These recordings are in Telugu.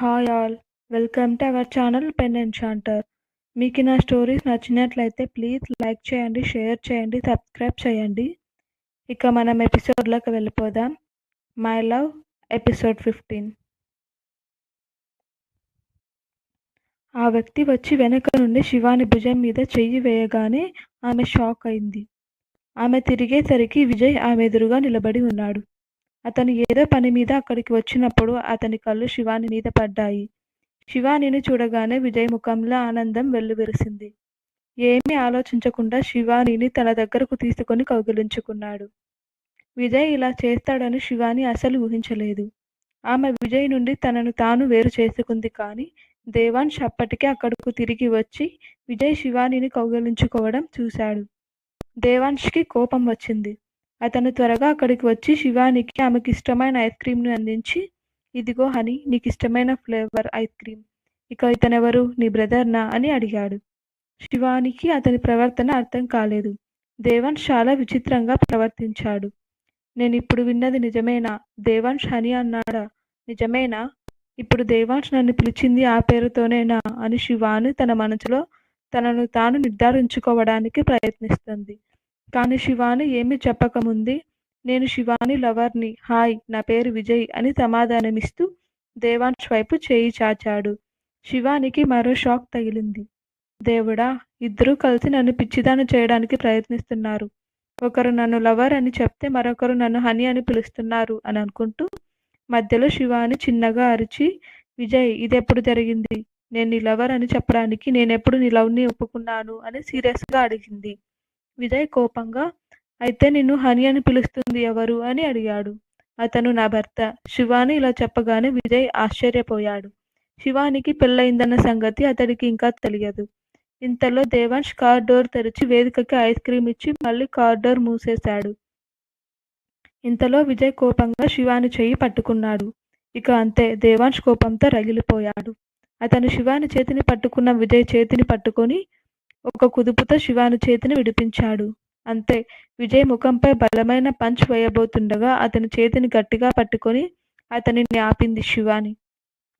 Hi all! Welcome to our channel pen enchanter. మీకు నా స్టోరీస్ నచ్చినట్లయితే ప్లీజ్ లైక్ చేయండి, షేర్ చేయండి, సబ్స్క్రైబ్ చేయండి. ఇక మనం ఎపిసోడ్లోకి వెళ్ళిపోదాం. My love episode 15. ఆ వ్యక్తి వచ్చి వెనుక నుండి శివాని భుజం మీద చెయ్యి వేయగానే ఆమె షాక్ అయింది. ఆమె తిరిగేసరికి విజయ్ ఆమె ఎదురుగా నిలబడి ఉన్నాడు. అతను ఏదో పని మీద అక్కడికి వచ్చినప్పుడు అతని కళ్ళు శివాని మీద పడ్డాయి. శివానిని చూడగానే విజయ్ ముఖంలో ఆనందం వెల్లివిరిసింది. ఏమీ ఆలోచించకుండా శివానిని తన దగ్గరకు తీసుకొని కౌగిలించుకున్నాడు. విజయ్ ఇలా చేస్తాడని శివాని అసలు ఊహించలేదు. ఆమె విజయ్ నుండి తనను తాను వేరు చేసుకుంది. కానీ దేవాంశ్ అప్పటికే అక్కడకు తిరిగి వచ్చి విజయ్ శివానిని కౌగిలించుకోవడం చూశాడు. దేవాంశ్కి కోపం వచ్చింది. అతను త్వరగా అక్కడికి వచ్చి శివానికి ఆమెకి ఇష్టమైన ఐస్ క్రీంను అందించి, ఇదిగో హనీ, నీకిష్టమైన ఫ్లేవర్ ఐస్ క్రీం. ఇక ఇతనెవరు, నీ బ్రదర్నా అని అడిగాడు. శివానికి అతని ప్రవర్తన అర్థం కాలేదు. దేవాంశ్ చాలా విచిత్రంగా ప్రవర్తించాడు. నేనిప్పుడు విన్నది నిజమేనా? దేవాంశ్ హనీ అన్నాడా? నిజమేనా? ఇప్పుడు దేవాంశ్ నన్ను పిలిచింది ఆ పేరుతోనేనా అని శివాని తన మనసులో తనను తాను నిర్ధారించుకోవడానికి ప్రయత్నిస్తుంది. కానీ శివాని ఏమీ చెప్పకముందే నేను శివాని లవర్ని, హాయ్, నా పేరు విజయ్ అని సమాధానమిస్తూ దేవాంశ్ వైపు చేయి చాచాడు. శివానికి మరో షాక్ తగిలింది. దేవుడా, ఇద్దరూ కలిసి నన్ను పిచ్చిదాన్ని చేయడానికి ప్రయత్నిస్తున్నారు. ఒకరు నన్ను లవర్ అని చెప్తే మరొకరు నన్ను హనీ అని పిలుస్తున్నారు అని అనుకుంటూ మధ్యలో శివాని చిన్నగా అరిచి, విజయ్, ఇదెప్పుడు జరిగింది? నేను నీ లవర్ అని చెప్పడానికి నేనెప్పుడు నీ లవ్ని ఒప్పుకున్నాను అని సీరియస్గా అడిగింది. విజయ్ కోపంగా, అయితే నిన్ను హనీ అని పిలుస్తుంది ఎవరు అని అడిగాడు. అతను నా భర్త. శివాని ఇలా చెప్పగానే విజయ్ ఆశ్చర్యపోయాడు. శివానికి పెళ్ళయిందన్న సంగతి అతడికి ఇంకా తెలియదు. ఇంతలో దేవాంశ్ కార్ డోర్ తెరిచి వేదికకి ఐస్ క్రీం ఇచ్చి మళ్ళీ కార్ డోర్ మూసేశాడు. ఇంతలో విజయ్ కోపంగా శివాని చెయ్యి పట్టుకున్నాడు. ఇక అంతే, దేవాంశ్ కోపంతో రగిలిపోయాడు. అతను శివాని చేతిని పట్టుకున్న విజయ్ చేతిని పట్టుకొని ఒక కుదుపుతో శివాని చేతిని విడిపించాడు. అంతే, విజయ్ ముఖంపై బలమైన పంచ్ వేయబోతుండగా అతని చేతిని గట్టిగా పట్టుకొని అతనిని ఆపింది శివాని.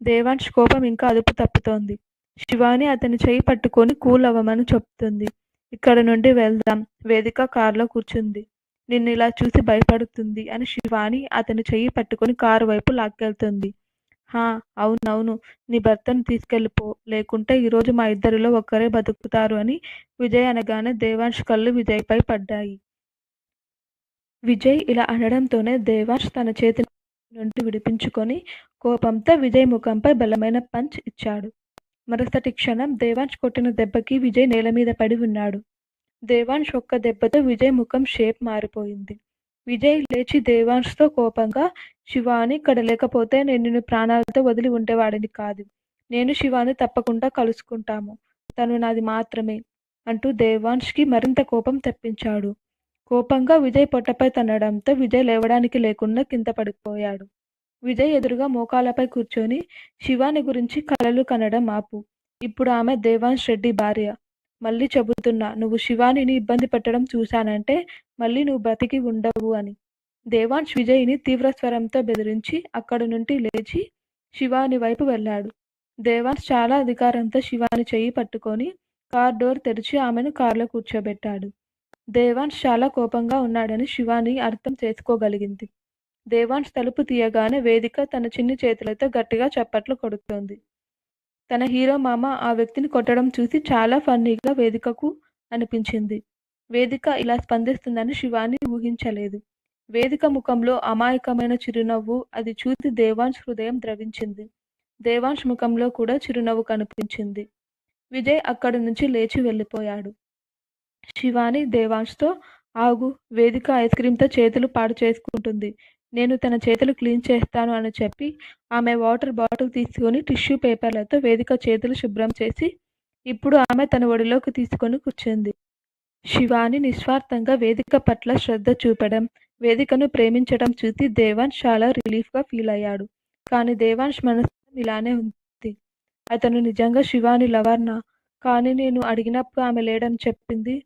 దేవాంశ్ కోపం ఇంకా అదుపు తప్పుతోంది. శివాని అతని చెయ్యి పట్టుకొని కూల్ అవ్వమని చెప్తుంది. ఇక్కడి నుండి వెళ్దాం. వేదిక కారులో కూర్చుంది. నిన్ను ఇలా చూసి భయపడుతుంది అని శివాని అతని చెయ్యి పట్టుకొని కారు వైపు లాక్కెళ్తుంది. హా, అవునవును, నీ భర్తను తీసుకెళ్ళిపో, లేకుంటే ఈరోజు మా ఇద్దరిలో ఒక్కరే బతుకుతారు అని విజయ్ అనగానే దేవాంశ్ కళ్ళు విజయ్పై పడ్డాయి. విజయ్ ఇలా అనడంతోనే దేవాంశ్ తన చేతి నుండి విడిపించుకొని కోపంతో విజయ్ ముఖంపై బలమైన పంచ్ ఇచ్చాడు. మరుసటి క్షణం దేవాంశ్ కొట్టిన దెబ్బకి విజయ్ నేల మీద పడి ఉన్నాడు. దేవాంశ్ ఒక్క దెబ్బతో విజయ్ ముఖం షేప్ మారిపోయింది. విజయ్ లేచి దేవాంశ్తో కోపంగా, శివాని ఇక్కడ లేకపోతే నేను నిన్ను ప్రాణాలతో వదిలి ఉండేవాడిని కాదు. నేను శివాని తప్పకుండా కలుసుకుంటాము. తను నాది మాత్రమే అంటూ దేవాంశ్కి మరింత కోపం తెప్పించాడు. కోపంగా విజయ్ పొట్టపై తన్నడంతో విజయ్ లేవడానికి లేకుండా కింద పడిపోయాడు. విజయ్ ఎదురుగా మోకాలపై కూర్చొని, శివాని గురించి కలలు కనడం ఆపు. ఇప్పుడు ఆమె దేవాంశ్ రెడ్డి భార్య. మళ్ళీ చెబుతున్నా, నువ్వు శివానిని ఇబ్బంది పెట్టడం చూశానంటే మళ్ళీ నువ్వు బ్రతికి ఉండవు అని దేవాంశ్ విజయ్ని తీవ్ర స్వరంతో బెదిరించి అక్కడి నుండి లేచి శివాని వైపు వెళ్ళాడు. దేవాంశ్ చాలా అధికారంతో శివాని చెయ్యి పట్టుకొని కార్ డోర్ తెరిచి ఆమెను కారులో కూర్చోబెట్టాడు. దేవాంశ్ చాలా కోపంగా ఉన్నాడని శివాని అర్థం చేసుకోగలిగింది. దేవాంశ్ తలుపు తీయగానే వేదిక తన చిన్ని చేతులతో గట్టిగా చప్పట్లు కొడుతోంది. తన హీరో మామ ఆ వ్యక్తిని కొట్టడం చూసి చాలా ఫన్నీగా వేదికకు అనిపించింది. వేదిక ఇలా స్పందిస్తుందని శివాని ఊహించలేదు. వేదిక ముఖంలో అమాయకమైన చిరునవ్వు, అది చూసి దేవాంశ్ హృదయం ద్రవించింది. దేవాంశ్ ముఖంలో కూడా చిరునవ్వు కనిపించింది. విజయ్ అక్కడి నుంచి లేచి వెళ్ళిపోయాడు. శివాని దేవాంశ్తో, ఆగు, వేదిక ఐస్ క్రీంతో చేతులు పాడు చేసుకుంటుంది, నేను తన చేతులు క్లీన్ చేస్తాను అని చెప్పి ఆమె వాటర్ బాటిల్ తీసుకొని టిష్యూ పేపర్లతో వేదిక చేతులు శుభ్రం చేసి ఇప్పుడు ఆమె తన ఒడిలోకి తీసుకొని కూర్చుంది. శివాని నిస్వార్థంగా వేదిక పట్ల శ్రద్ధ చూపడం, వేదికను ప్రేమించడం చూసి దేవాంశ్ చాలా రిలీఫ్గా ఫీల్ అయ్యాడు. కానీ దేవాంశ్ మనసు ఇలానే ఉంది. అతను నిజంగా శివాని లవర్నా? కానీ నేను అడిగినప్పుడు ఆమె లేడని చెప్పింది.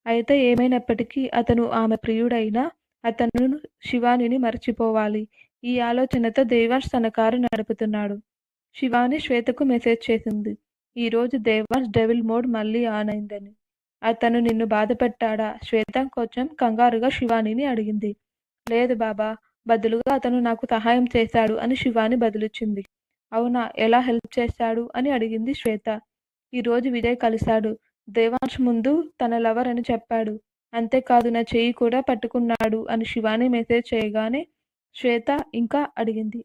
అయితే ఏమైనప్పటికీ అతను ఆమె ప్రియుడైనా అతను శివానిని మరచిపోవాలి. ఈ ఆలోచనతో దేవాంశ్ తన కారు నడుపుతున్నాడు. శివాని శ్వేతకు మెసేజ్ చేసింది. ఈరోజు దేవాన్స్ డెవిల్ మోడ్ మళ్ళీ ఆన్ అయిందని. అతను నిన్ను బాధపెట్టాడా? శ్వేత కొంచెం కంగారుగా శివానీని అడిగింది. లేదు బాబా, బదులుగా అతను నాకు సహాయం చేశాడు అని శివాని బదులిచ్చింది. అవునా, ఎలా హెల్ప్ చేశాడు అని అడిగింది శ్వేత. ఈరోజు విజయ్ కలిశాడు. దేవాంశ్ ముందు తన లవర్ అని చెప్పాడు. అంతేకాదు నా చెయ్యి కూడా పట్టుకున్నాడు అని శివాని మెసేజ్ చేయగానే శ్వేత ఇంకా అడిగింది.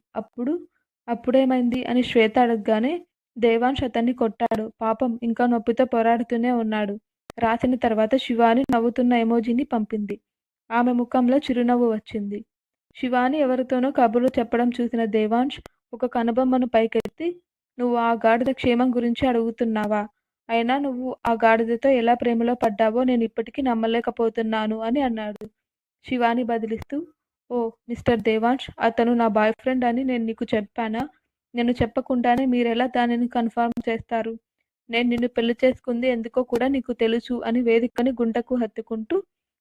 అప్పుడేమైంది అని శ్వేత అడగగానే దేవాంశ్ అతన్ని కొట్టాడు. పాపం ఇంకా నొప్పితో పోరాడుతూనే ఉన్నాడు. రాసిన తర్వాత శివాని నవ్వుతున్న ఎమోజీని పంపింది. ఆమె ముఖంలో చిరునవ్వు వచ్చింది. శివాని ఎవరితోనో కబుర్లు చెప్పడం చూసిన దేవాంశ్ ఒక కనుబొమ్మను పైకెత్తి, నువ్వు ఆ గాడిద క్షేమం గురించి అడుగుతున్నావా? అయినా నువ్వు ఆ గాడిదతో ఎలా ప్రేమలో పడ్డావో నేను ఇప్పటికీ నమ్మలేకపోతున్నాను అని అన్నాడు. శివాని బదిలిస్తూ, ఓ మిస్టర్ దేవాంశ్, అతను నా బాయ్ ఫ్రెండ్ అని నేను నీకు చెప్పానా? నేను చెప్పకుండానే మీరెలా దానిని కన్ఫర్మ్ చేస్తారు? నేను నిన్ను పెళ్లి చేసుకుంది ఎందుకో కూడా నీకు తెలుసు అని వేదికని గుండెకు హత్తుకుంటూ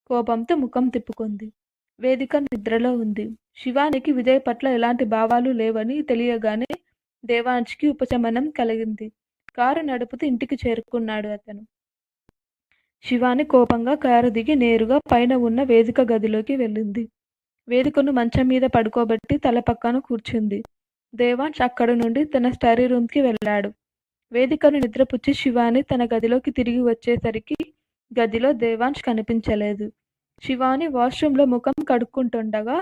కోపంతో ముఖం తిప్పుకుంది. వేదిక నిద్రలో ఉంది. శివానికి విజయ్ పట్ల ఎలాంటి భావాలు లేవని తెలియగానే దేవాంశ్కి ఉపశమనం కలిగింది. కారు నడుపుతూ ఇంటికి చేరుకున్నాడు అతను. శివాని కోపంగా కారు దిగి నేరుగా పైన ఉన్న వేదిక గదిలోకి వెళ్ళింది. వేదికను మంచం మీద పడుకోబెట్టి తల పక్కన కూర్చుంది. దేవాంశ్ అక్కడి నుండి తన స్టడీ రూమ్కి వెళ్ళాడు. వేదికను నిద్రపుచ్చి శివాని తన గదిలోకి తిరిగి వచ్చేసరికి గదిలో దేవాంశ్ కనిపించలేదు. శివాని వాష్రూంలో ముఖం కడుక్కుంటుండగా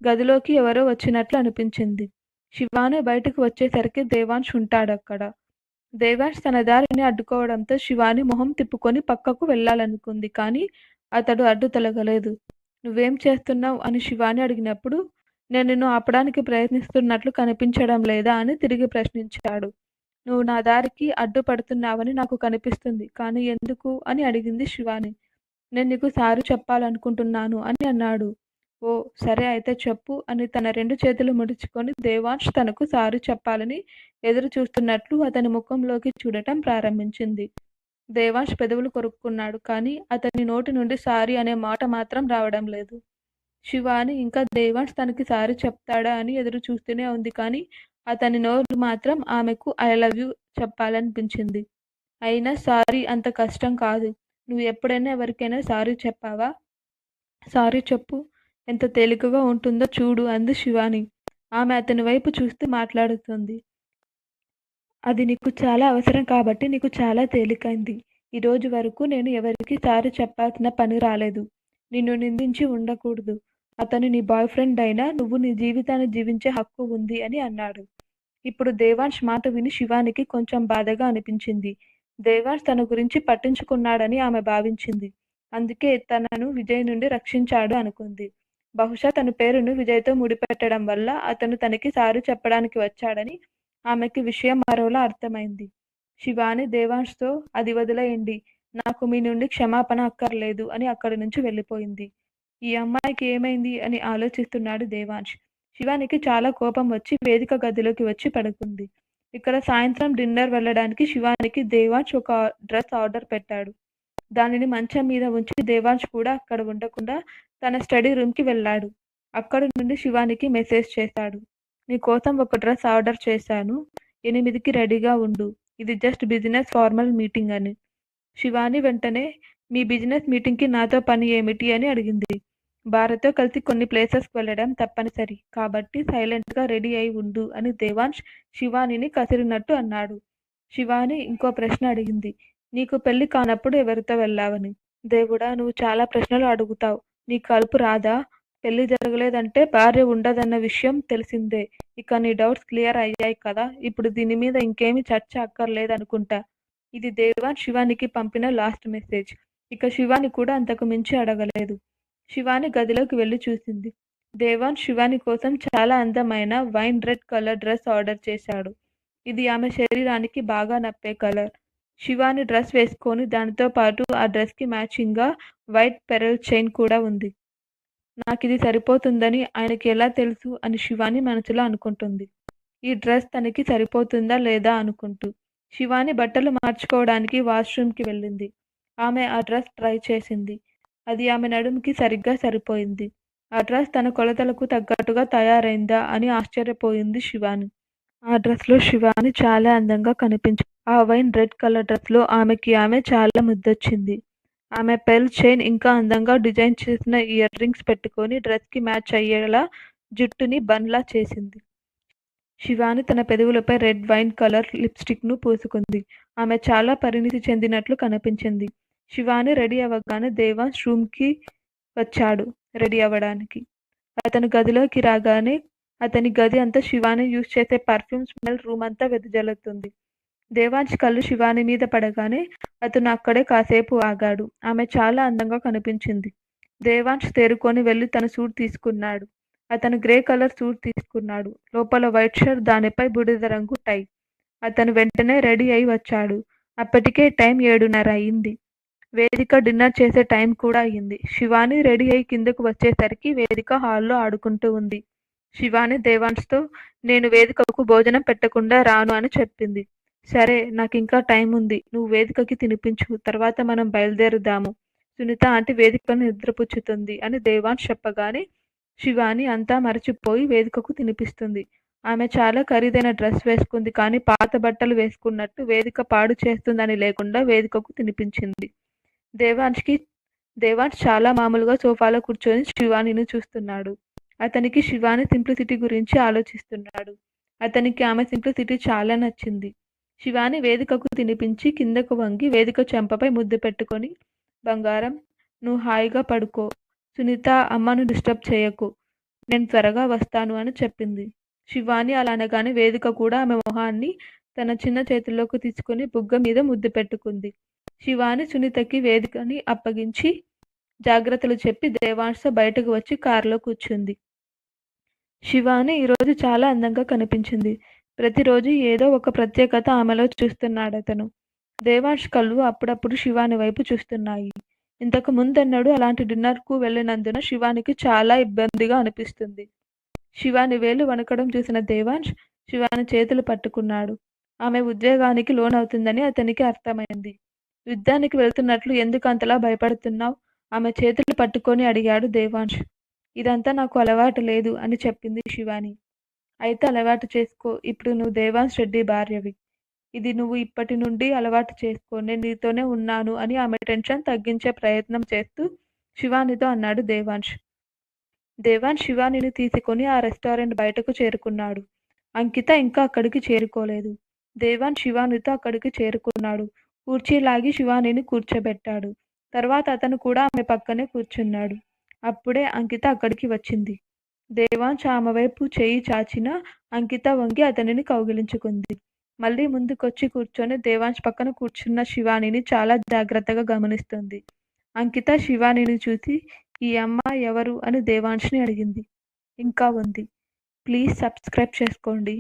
గదిలోకి ఎవరో వచ్చినట్లు అనిపించింది. శివాని బయటకు వచ్చేసరికి దేవాంశ్ ఉంటాడక్కడ. దేవాంశ్ తన దారిని అడ్డుకోవడంతో శివాని మొహం తిప్పుకొని పక్కకు వెళ్ళాలనుకుంది. కానీ అతడు అడ్డు తొలగలేదు. నువ్వేం చేస్తున్నావు అని శివాని అడిగినప్పుడు నేను నిన్ను ఆపడానికి ప్రయత్నిస్తున్నట్లు కనిపించడం లేదా అని తిరిగి ప్రశ్నించాడు. నువ్వు నా దారికి అడ్డుపడుతున్నావని నాకు కనిపిస్తుంది. కానీ ఎందుకు అని అడిగింది శివాని. నేను నీకు సారీ చెప్పాలనుకుంటున్నాను అని అన్నాడు. ఓ సరే అయితే చెప్పు అని తన 2 చేతులు ముడుచుకొని దేవాంశ్ తనకు సారీ చెప్పాలని ఎదురు చూస్తున్నట్లు అతని ముఖంలోకి చూడటం ప్రారంభించింది. దేవాంశ్ పెదవులు కొరుక్కున్నాడు. కానీ అతని నోటి నుండి సారీ అనే మాట మాత్రం రావడం లేదు. శివాని ఇంకా దేవాంశ్ తనకి సారీ చెప్తాడా అని ఎదురు చూస్తూనే ఉంది. కానీ అతని నోరు మాత్రం ఆమెకు ఐ లవ్ యూ చెప్పాలనిపించింది. అయినా సారీ అంత కష్టం కాదు. నువ్వు ఎప్పుడైనా ఎవరికైనా సారీ చెప్పావా? సారీ చెప్పు, ఎంత తేలికగా ఉంటుందో చూడు అంది శివాని. ఆమె అతని వైపు చూస్తూ మాట్లాడుతుంది. అది నీకు చాలా అవసరం కాబట్టి నీకు చాలా తేలికైంది. ఈరోజు వరకు నేను ఎవరికి సారీ చెప్పాల్సిన పని రాలేదు. నిన్ను నిందించి ఉండకూడదు. అతను నీ బాయ్ ఫ్రెండ్ అయినా నువ్వు నీ జీవితాన్ని జీవించే హక్కు ఉంది అని అన్నాడు. ఇప్పుడు దేవాంశ్ మాట విని శివానికి కొంచెం బాధగా అనిపించింది. దేవాంశ్ తన గురించి పట్టించుకున్నాడని ఆమె భావించింది. అందుకే తనను విజయ్ నుండి రక్షించాడు అనుకుంది. బహుశా తన పేరును విజయ్తో ముడిపెట్టడం వల్ల అతను తనకి సారీ చెప్పడానికి వచ్చాడని ఆమెకి విషయం మరోలా అర్థమైంది. శివాని దేవాంశ్తో అది వదిలేయండి, నాకు మీ నుండి క్షమాపణ అక్కర్లేదు అని అక్కడి నుంచి వెళ్ళిపోయింది. ఈ అమ్మాయికి ఏమైంది అని ఆలోచిస్తున్నాడు దేవాంశ్. శివానికి చాలా కోపం వచ్చి వేదిక గదిలోకి వచ్చి పడుకుంది. ఇక్కడ సాయంత్రం డిన్నర్ వెళ్ళడానికి శివానికి దేవాంశ్ ఒక డ్రెస్ ఆర్డర్ పెట్టాడు. దానిని మంచం మీద ఉంచి దేవాంశ్ కూడా అక్కడ ఉండకుండా తన స్టడీ రూమ్కి వెళ్ళాడు. అక్కడి నుండి శివానికి మెసేజ్ చేశాడు. నీ కోసం ఒక డ్రెస్ ఆర్డర్ చేశాను, 8కి రెడీగా ఉండు. ఇది జస్ట్ బిజినెస్ ఫార్మల్ మీటింగ్ అని. శివాని వెంటనే మీ బిజినెస్ మీటింగ్కి నాతో పని ఏమిటి అని అడిగింది. భార్యతో కలిసి కొన్ని ప్లేసెస్కి వెళ్ళడం తప్పనిసరి కాబట్టి సైలెంట్గా రెడీ అయి ఉండు అని దేవాంశ్ శివానిని కసిరినట్టు అన్నాడు. శివాని ఇంకో ప్రశ్న అడిగింది. నీకు పెళ్లి కానప్పుడు ఎవరితో వెళ్ళావని. దేవుడా, నువ్వు చాలా ప్రశ్నలు అడుగుతావు. నీ కలుపు రాదా? పెళ్లి జరగలేదంటే భార్య ఉండదన్న విషయం తెలిసిందే. ఇక నీ డౌట్స్ క్లియర్ అయ్యాయి కదా. ఇప్పుడు దీని మీద ఇంకేమీ చర్చ అక్కర్లేదనుకుంటా. ఇది దేవాంశ్ శివానికి పంపిన లాస్ట్ మెసేజ్. ఇక శివాని కూడా అంతకు మించి అడగలేదు. శివాని గదిలోకి వెళ్ళి చూసింది. దేవాంశ్ శివాని కోసం చాలా అందమైన wine red colour dress order చేశాడు. ఇది ఆమె శరీరానికి బాగా నప్పే కలర్. శివాని డ్రెస్ వేసుకొని దానితో పాటు ఆ డ్రెస్కి మ్యాచింగ్గా వైట్ పెరల్ చైన్ కూడా ఉంది. నాకిది సరిపోతుందని ఆయనకి ఎలా తెలుసు అని శివాని మనసులో అనుకుంటుంది. ఈ డ్రెస్ తనకి సరిపోతుందా లేదా అనుకుంటూ శివాని బట్టలు మార్చుకోవడానికి వాష్రూమ్కి వెళ్ళింది. ఆమె ఆ డ్రెస్ ట్రై చేసింది. అది ఆమె నడుముకి సరిగ్గా సరిపోయింది. ఆ డ్రెస్ తన కొలతలకు తగ్గట్టుగా తయారైందా అని ఆశ్చర్యపోయింది శివాని. ఆ డ్రెస్‌లో శివాని చాలా అందంగా కనిపించింది. ఆ వైన్ రెడ్ కలర్ డ్రెస్‌లో ఆమె చాలా ముద్దొచ్చింది. ఆమె పెర్ల్ చైన్ ఇంకా అందంగా డిజైన్ చేసిన ఇయర్ రింగ్స్ పెట్టుకొని డ్రెస్‌కి మ్యాచ్ అయ్యేలా జుట్టుని బన్‌లా చేసింది. శివాని తన పెదవులపై రెడ్ వైన్ కలర్ లిప్‌స్టిక్‌ను పూసుకుంది. ఆమె చాలా పరిణితి చెందినట్లు కనిపించింది. శివాని రెడీ అవ్వగానే దేవాంశ్ రూమ్‌కి వచ్చాడు రెడీ అవ్వడానికి. అతను గదిలోకి రాగానే అతని గది అంతా శివాని యూజ్ చేసే పర్ఫ్యూమ్ స్మెల్ రూమంతా వెదజల్లుతుంది. దేవాంశ్ కళ్ళు శివాని మీద పడగానే అతను అక్కడే కాసేపు ఆగాడు. ఆమె చాలా అందంగా కనిపించింది. దేవాంశ్ తేరుకొని వెళ్లి తన సూట్ తీసుకున్నాడు. అతను గ్రే కలర్ సూట్ తీసుకున్నాడు. లోపల వైట్ షర్ట్, దానిపై బూడిద రంగు టై. అతను వెంటనే రెడీ అయి వచ్చాడు. అప్పటికే టైం 7:30 అయింది. వేదిక డిన్నర్ చేసే టైం కూడా అయింది. శివాని రెడీ అయి కిందకు వచ్చేసరికి వేదిక హాల్లో ఆడుకుంటూ ఉంది. శివాని దేవాంశ్‌తో నేను వేదికకు భోజనం పెట్టకుండా రాను అని చెప్పింది. సరే, నాకింకా టైం ఉంది. నువ్వు వేదికకి తినిపించు. తర్వాత మనం బయలుదేరుదాము. సునీత ఆంటీ వేదికను నిద్రపుచ్చుతుంది అని దేవాంశ్ చెప్పగానే శివాని అంతా మరచిపోయి వేదికకు తినిపిస్తుంది. ఆమె చాలా ఖరీదైన డ్రెస్ వేసుకుంది, కానీ పాత బట్టలు వేసుకున్నట్టు వేదిక పాడు చేస్తుందని లేకుండా వేదికకు తినిపించింది. దేవాంశ్ చాలా మామూలుగా సోఫాలో కూర్చొని శివానిని చూస్తున్నాడు. అతనికి శివాని సింప్లిసిటీ గురించి ఆలోచిస్తున్నాడు. అతనికి ఆమె సింప్లిసిటీ చాలా నచ్చింది. శివాని వేదికకు తినిపించి కిందకు వంగి వేదిక చెంపపై ముద్దు పెట్టుకొని, బంగారం, నువ్వు హాయిగా పడుకో. సునీత, అమ్మను డిస్టర్బ్ చేయకు. నేను త్వరగా వస్తాను అని చెప్పింది. శివాని అలా అనగానే వేదిక కూడా ఆమె మొహాన్ని తన చిన్న చేతుల్లోకి తీసుకుని బుగ్గ మీద ముద్దు పెట్టుకుంది. శివాని సునీతకి వేదికని అప్పగించి జాగ్రత్తలు చెప్పి దేవాంశ్‌తో బయటకు వచ్చి కారులో కూర్చుంది. శివాని ఈరోజు చాలా అందంగా కనిపించింది. ప్రతిరోజు ఏదో ఒక ప్రత్యేకత ఆమెలో చూస్తున్నాడతను. దేవాంశ్ కళ్ళు అప్పుడప్పుడు శివాని వైపు చూస్తున్నాయి. ఇంతకు ముందెన్నడూ అలాంటి డిన్నర్‌కు వెళ్ళినందున శివానికి చాలా ఇబ్బందిగా అనిపిస్తుంది. శివాని వేలు వణకడం చూసిన దేవాంశ్ శివాని చేతులు పట్టుకున్నాడు. ఆమె ఉద్వేగానికి లోనవుతుందని అతనికి అర్థమైంది. యుద్ధానికి వెళ్తున్నట్లు ఎందుకు అంతలా భయపడుతున్నావ్? ఆమె చేతులు పట్టుకొని అడిగాడు దేవాంశ్. ఇదంతా నాకు అలవాటు లేదు అని చెప్పింది శివాని. అయితే అలవాటు చేసుకో. ఇప్పుడు నువ్వు దేవాంశ్ రెడ్డి భార్యవి. ఇది నువ్వు ఇప్పటి నుండి అలవాటు చేసుకో. నేను నీతోనే ఉన్నాను అని ఆమె టెన్షన్ తగ్గించే ప్రయత్నం చేస్తూ శివానితో అన్నాడు దేవాంశ్. దేవాంశ్ శివానిని తీసుకొని ఆ రెస్టారెంట్ బయటకు చేరుకున్నాడు. అంకిత ఇంకా అక్కడికి చేరుకోలేదు. దేవాంశ్ శివానితో అక్కడికి చేరుకున్నాడు. కుర్చీ లాగి శివానిని కూర్చోబెట్టాడు. తర్వాత అతను కూడా ఆమె పక్కనే కూర్చున్నాడు. అప్పుడే అంకిత అక్కడికి వచ్చింది. దేవాంశ్ ఆమె వైపు చెయ్యి చాచినా అంకిత వంగి అతనిని కౌగిలించుకుంది. మళ్ళీ ముందుకొచ్చి కూర్చొని దేవాంశ్ పక్కన కూర్చున్న శివానిని చాలా జాగ్రత్తగా గమనిస్తుంది. అంకిత శివానిని చూసి ఈ అమ్మాయి ఎవరు అని దేవాంశ్‌ని అడిగింది. ఇంకా ఉంది. ప్లీజ్ సబ్స్క్రైబ్ చేసుకోండి.